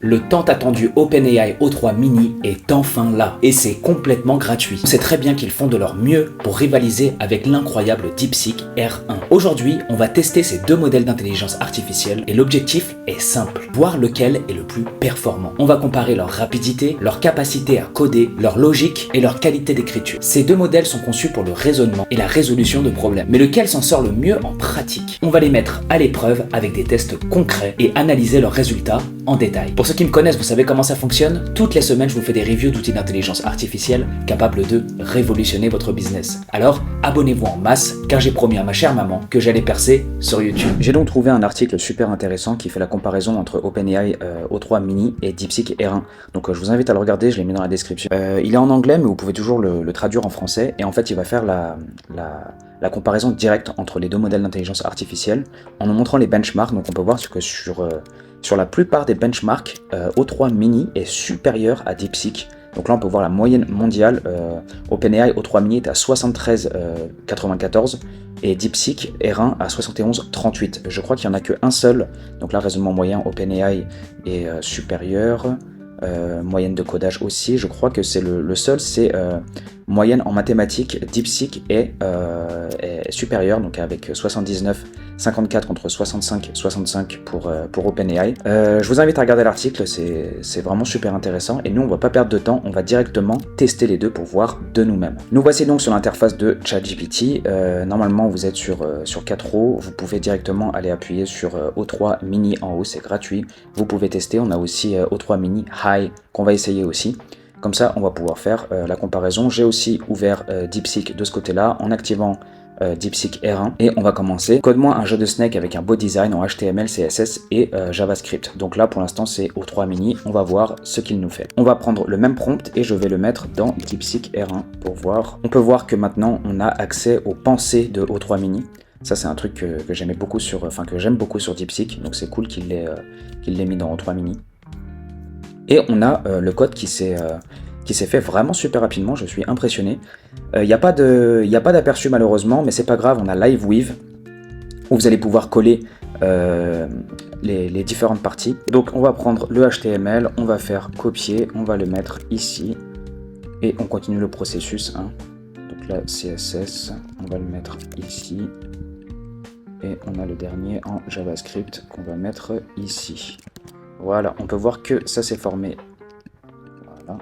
Le tant attendu OpenAI O3 Mini est enfin là et c'est complètement gratuit. On sait très bien qu'ils font de leur mieux pour rivaliser avec l'incroyable DeepSeek R1. Aujourd'hui, on va tester ces deux modèles d'intelligence artificielle et l'objectif est simple, voir lequel est le plus performant. On va comparer leur rapidité, leur capacité à coder, leur logique et leur qualité d'écriture. Ces deux modèles sont conçus pour le raisonnement et la résolution de problèmes, mais lequel s'en sort le mieux en pratique? On va les mettre à l'épreuve avec des tests concrets et analyser leurs résultats en détail. Pour ceux qui me connaissent, vous savez comment ça fonctionne? Toutes les semaines, je vous fais des reviews d'outils d'intelligence artificielle capables de révolutionner votre business. Alors, abonnez-vous en masse, car j'ai promis à ma chère maman que j'allais percer sur YouTube. J'ai donc trouvé un article super intéressant qui fait la comparaison entre OpenAI O3 Mini et DeepSeek R1. Donc je vous invite à le regarder, je l'ai mis dans la description. Il est en anglais, mais vous pouvez toujours le traduire en français. Et en fait, il va faire la comparaison directe entre les deux modèles d'intelligence artificielle en nous montrant les benchmarks. Donc on peut voir que sur la plupart des benchmarks, O3 Mini est supérieur à DeepSeek. Donc là, on peut voir la moyenne mondiale. OpenAI O3 Mini est à 73,94 et DeepSeek R1 à 71,38. Je crois qu'il n'y en a qu'un seul. Donc là, raisonnement moyen, OpenAI est supérieur. Moyenne de codage aussi. Je crois que c'est le seul, c'est moyenne en mathématiques. DeepSeek est supérieur, donc avec 79,54 contre 65,65 pour OpenAI. Je vous invite à regarder l'article, c'est vraiment super intéressant. Et nous, on va pas perdre de temps, on va directement tester les deux pour voir de nous-mêmes. Nous voici donc sur l'interface de ChatGPT. Normalement, vous êtes sur 4O. Vous pouvez directement aller appuyer sur O3 Mini en haut, c'est gratuit. Vous pouvez tester. On a aussi O3 Mini High qu'on va essayer aussi. Comme ça, on va pouvoir faire la comparaison. J'ai aussi ouvert DeepSeek de ce côté-là en activant DeepSeek R1 et on va commencer. Code-moi un jeu de Snake avec un beau design en HTML, CSS et JavaScript. Donc là, pour l'instant, c'est O3 Mini. On va voir ce qu'il nous fait. On va prendre le même prompt et je vais le mettre dans DeepSeek R1 pour voir. On peut voir que maintenant, on a accès aux pensées de O3 Mini. Ça, c'est un truc que j'aimais beaucoup que j'aime beaucoup sur DeepSeek. Donc c'est cool qu'il l'ait mis dans O3 Mini. Et on a le code qui s'est fait vraiment super rapidement, je suis impressionné. Il n'y a pas d'aperçu malheureusement, mais c'est pas grave, on a LiveWeave, où vous allez pouvoir coller les différentes parties. Donc on va prendre le HTML, on va faire copier, on va le mettre ici, et on continue le processus. Hein. Donc là, CSS, on va le mettre ici, et on a le dernier en JavaScript qu'on va mettre ici. Voilà, on peut voir que ça s'est formé. Voilà.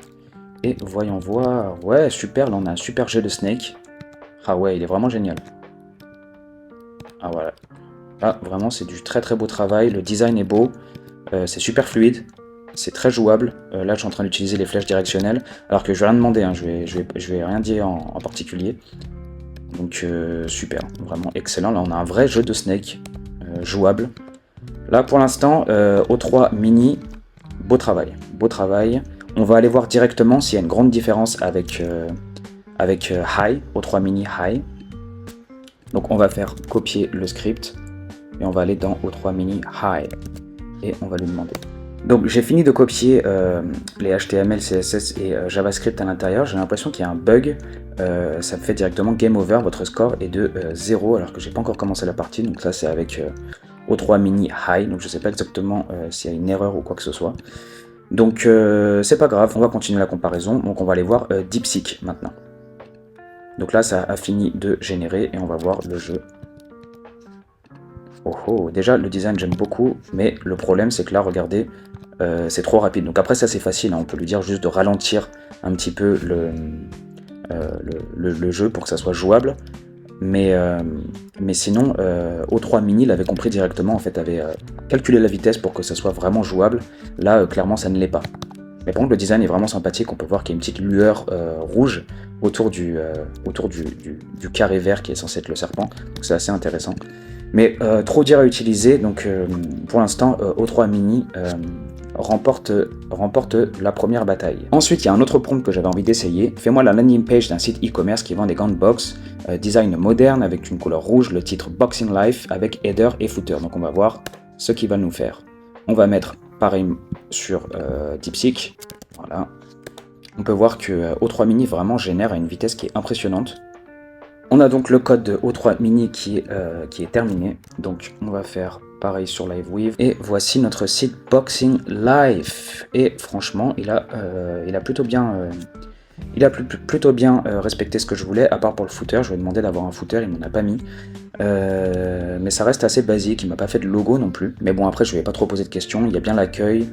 Et voyons voir. Ouais, super, là on a un super jeu de Snake. Ah ouais, il est vraiment génial. Ah voilà. Là, vraiment, c'est du très très beau travail. Le design est beau. C'est super fluide. C'est très jouable. Là, je suis en train d'utiliser les flèches directionnelles. Alors que je vais rien demander, hein. Je vais rien dire en particulier. Donc, super. Vraiment excellent. Là, on a un vrai jeu de Snake. Jouable. Là, pour l'instant, O3 Mini, beau travail. Beau travail. On va aller voir directement s'il y a une grande différence avec High, O3 Mini High. Donc, on va faire copier le script et on va aller dans O3 Mini High et on va lui demander. Donc, j'ai fini de copier les HTML, CSS et JavaScript à l'intérieur. J'ai l'impression qu'il y a un bug. Ça me fait directement Game Over. Votre score est de 0 alors que j'ai pas encore commencé la partie. Donc, ça, c'est avec O3 Mini High, donc je ne sais pas exactement s'il y a une erreur ou quoi que ce soit. Donc c'est pas grave, on va continuer la comparaison. Donc on va aller voir DeepSeek maintenant. Donc là ça a fini de générer et on va voir le jeu. Oh oh, déjà le design j'aime beaucoup, mais le problème c'est que là regardez, c'est trop rapide. Donc après ça c'est facile, hein, on peut lui dire juste de ralentir un petit peu le jeu pour que ça soit jouable. Mais sinon, O3 Mini l'avait compris directement, en fait, avait calculé la vitesse pour que ça soit vraiment jouable. Là, clairement, ça ne l'est pas. Mais par contre, le design est vraiment sympathique. On peut voir qu'il y a une petite lueur rouge autour du carré vert qui est censé être le serpent. Donc c'est assez intéressant. Mais trop dur à utiliser. Donc pour l'instant, O3 Mini remporte la première bataille. Ensuite, il y a un autre prompt que j'avais envie d'essayer. Fais-moi la landing page d'un site e-commerce qui vend des gants de boxe. Design moderne avec une couleur rouge, le titre Boxing Life avec header et footer. Donc on va voir ce qu'il va nous faire. On va mettre pareil sur DeepSeek. Voilà. On peut voir que O3 Mini vraiment génère à une vitesse qui est impressionnante. On a donc le code de O3 Mini qui est terminé. Donc on va faire pareil sur LiveWeave. Et voici notre site Boxing Life. Et franchement, il a plutôt bien... plutôt bien respecté ce que je voulais, à part pour le footer. Je lui ai demandé d'avoir un footer, il m'en a pas mis. Mais ça reste assez basique, il m'a pas fait de logo non plus. Mais bon, après, je lui ai pas trop posé de questions. Il y a bien l'accueil,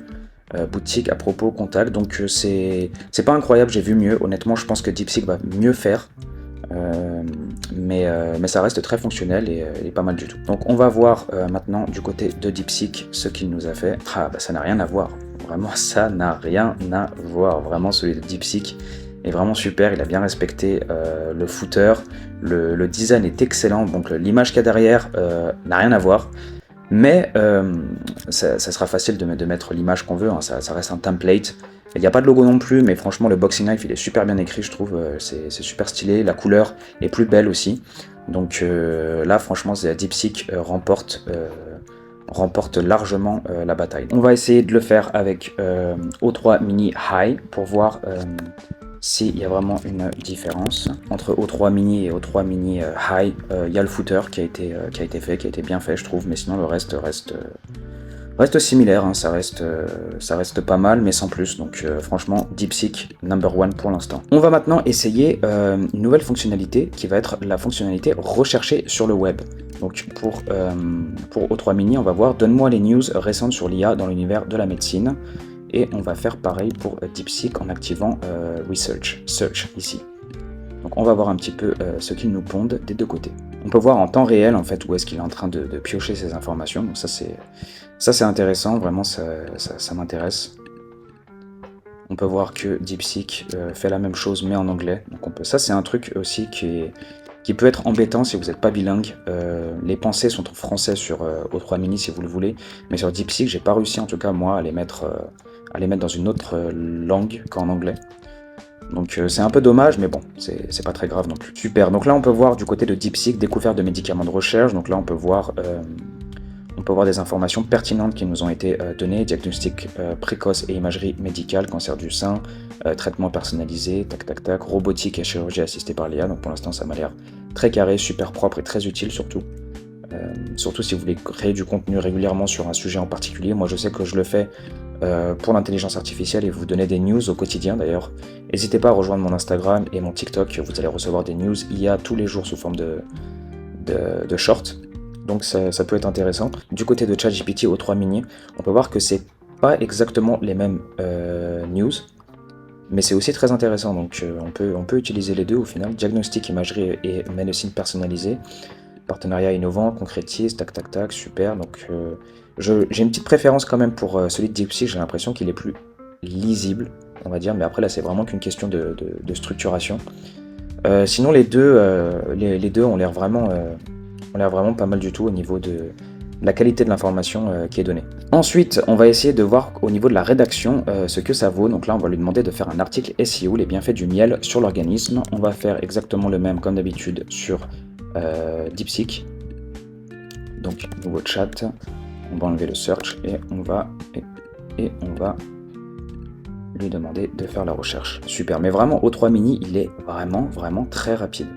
boutique, à propos, contact. Donc c'est pas incroyable, j'ai vu mieux. Honnêtement, je pense que DeepSeek va mieux faire. Mais ça reste très fonctionnel et pas mal du tout. Donc on va voir maintenant du côté de DeepSeek ce qu'il nous a fait. Ah bah ça n'a rien à voir. Vraiment, ça n'a rien à voir. Vraiment, celui de DeepSeek est vraiment super. Il a bien respecté le footer. Le design est excellent. Donc l'image qu'il y a derrière n'a rien à voir. Mais ça sera facile de mettre l'image qu'on veut. Hein. Ça reste un template. Il n'y a pas de logo non plus, mais franchement, le Boxing Life, il est super bien écrit, je trouve. C'est super stylé. La couleur est plus belle aussi. Donc là, franchement, DeepSeek remporte largement la bataille. On va essayer de le faire avec O3 Mini High pour voir s'il y a vraiment une différence. Entre O3 Mini et O3 Mini High, il y a le footer qui a été bien fait, je trouve, mais sinon le reste reste similaire, hein, ça reste pas mal, mais sans plus. Donc franchement, DeepSeek #1 pour l'instant. On va maintenant essayer une nouvelle fonctionnalité qui va être la fonctionnalité recherchée sur le web. Donc pour O3 Mini, on va voir donne-moi les news récentes sur l'IA dans l'univers de la médecine. Et on va faire pareil pour DeepSeek en activant Search ici. Donc on va voir un petit peu ce qu'ils nous pondent des deux côtés. On peut voir en temps réel en fait où est-ce qu'il est en train de piocher ces informations. Donc ça c'est intéressant, vraiment ça m'intéresse. On peut voir que DeepSeek fait la même chose mais en anglais. Donc ça c'est un truc aussi qui peut être embêtant si vous n'êtes pas bilingue. Les pensées sont en français sur O3 Mini si vous le voulez, mais sur DeepSeek j'ai pas réussi en tout cas moi à les mettre dans une autre langue qu'en anglais. Donc c'est un peu dommage, mais bon, c'est pas très grave non plus. Super, donc là on peut voir du côté de DeepSeek, découverte de médicaments de recherche. Donc là on peut voir des informations pertinentes qui nous ont été données, diagnostic précoce et imagerie médicale, cancer du sein, traitement personnalisé, tac, robotique et chirurgie assistée par l'IA. Donc pour l'instant ça m'a l'air très carré, super propre et très utile surtout. Surtout si vous voulez créer du contenu régulièrement sur un sujet en particulier. Moi je sais que je le fais pour l'intelligence artificielle et vous donner des news au quotidien d'ailleurs. N'hésitez pas à rejoindre mon Instagram et mon TikTok, vous allez recevoir des news IA tous les jours sous forme de short. Donc ça peut être intéressant. Du côté de ChatGPT O3 Mini, on peut voir que c'est pas exactement les mêmes news, mais c'est aussi très intéressant. Donc on peut utiliser les deux au final. Diagnostic, imagerie et médecine personnalisée. Partenariat innovant, concrétise, tac, super. Donc j'ai une petite préférence quand même pour celui de DeepSeek, j'ai l'impression qu'il est plus lisible, on va dire, mais après là c'est vraiment qu'une question de structuration. Sinon les deux ont l'air vraiment pas mal du tout au niveau de la qualité de l'information qui est donnée. Ensuite, on va essayer de voir au niveau de la rédaction ce que ça vaut. Donc là, on va lui demander de faire un article SEO, les bienfaits du miel sur l'organisme. On va faire exactement le même comme d'habitude sur DeepSeek. Donc nouveau chat, on va enlever le search et on va lui demander de faire la recherche. Super, mais vraiment O3 Mini, il est vraiment très rapide.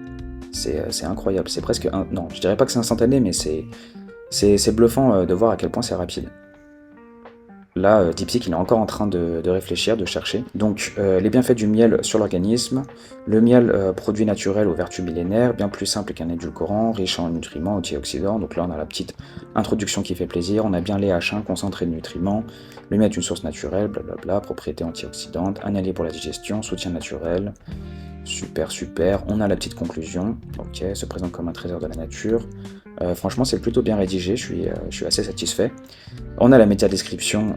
C'est incroyable, c'est presque non, je dirais pas que c'est instantané, mais c'est bluffant de voir à quel point c'est rapide. Là, DeepSeek, il est encore en train de réfléchir, de chercher. Donc, les bienfaits du miel sur l'organisme. Le miel, produit naturel aux vertus millénaires, bien plus simple qu'un édulcorant, riche en nutriments, antioxydants. Donc là, on a la petite introduction qui fait plaisir. On a bien les H1, concentré de nutriments. Le miel est une source naturelle, blablabla, propriétés antioxydantes, un allié pour la digestion, soutien naturel. Super. On a la petite conclusion. Ok, se présente comme un trésor de la nature. Franchement, c'est plutôt bien rédigé, je suis assez satisfait. On a la métadescription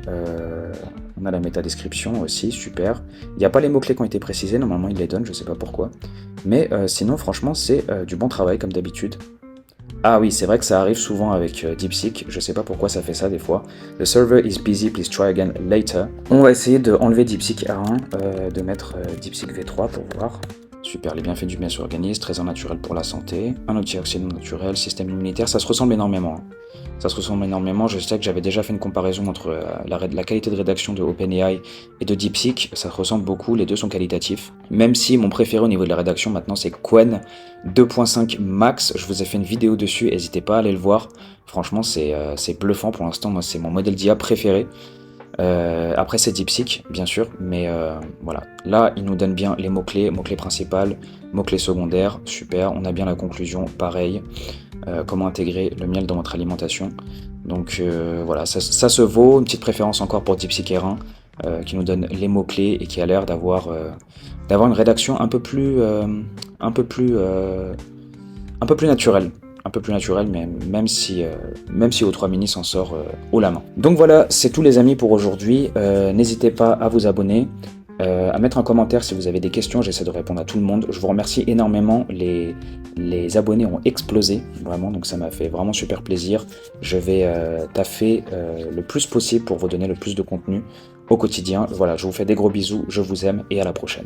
aussi, super. Il n'y a pas les mots-clés qui ont été précisés, normalement il les donne, je sais pas pourquoi. Mais sinon, franchement, c'est du bon travail comme d'habitude. Ah oui, c'est vrai que ça arrive souvent avec DeepSeek, je sais pas pourquoi ça fait ça des fois. The server is busy, please try again later. On va essayer d'enlever DeepSeek R1, de mettre DeepSeek V3 pour voir. Super, les bienfaits du miel sur l'organisme, trésor naturel pour la santé, un antioxydant naturel, système immunitaire, ça se ressemble énormément. Ça se ressemble énormément. Je sais que j'avais déjà fait une comparaison entre la qualité de rédaction de OpenAI et de DeepSeek. Ça se ressemble beaucoup, les deux sont qualitatifs. Même si mon préféré au niveau de la rédaction maintenant c'est Qwen 2.5 Max. Je vous ai fait une vidéo dessus, n'hésitez pas à aller le voir. Franchement, c'est bluffant pour l'instant. Moi, c'est mon modèle d'IA préféré. Après, c'est DeepSeek, bien sûr, mais voilà. Là, il nous donne bien les mots-clés, mots-clés principales, mots-clés secondaires, super. On a bien la conclusion, pareil. Comment intégrer le miel dans votre alimentation. Donc voilà, ça se vaut. Une petite préférence encore pour DeepSeek R1, qui nous donne les mots-clés et qui a l'air d'avoir une rédaction un peu plus naturelle. Un peu plus naturel, mais même si O3 Mini s'en sort haut la main. Donc voilà, c'est tout les amis pour aujourd'hui. N'hésitez pas à vous abonner, à mettre un commentaire si vous avez des questions, j'essaie de répondre à tout le monde. Je vous remercie énormément, les abonnés ont explosé, vraiment, donc ça m'a fait vraiment super plaisir. Je vais taffer le plus possible pour vous donner le plus de contenu au quotidien. Voilà, je vous fais des gros bisous, je vous aime et à la prochaine.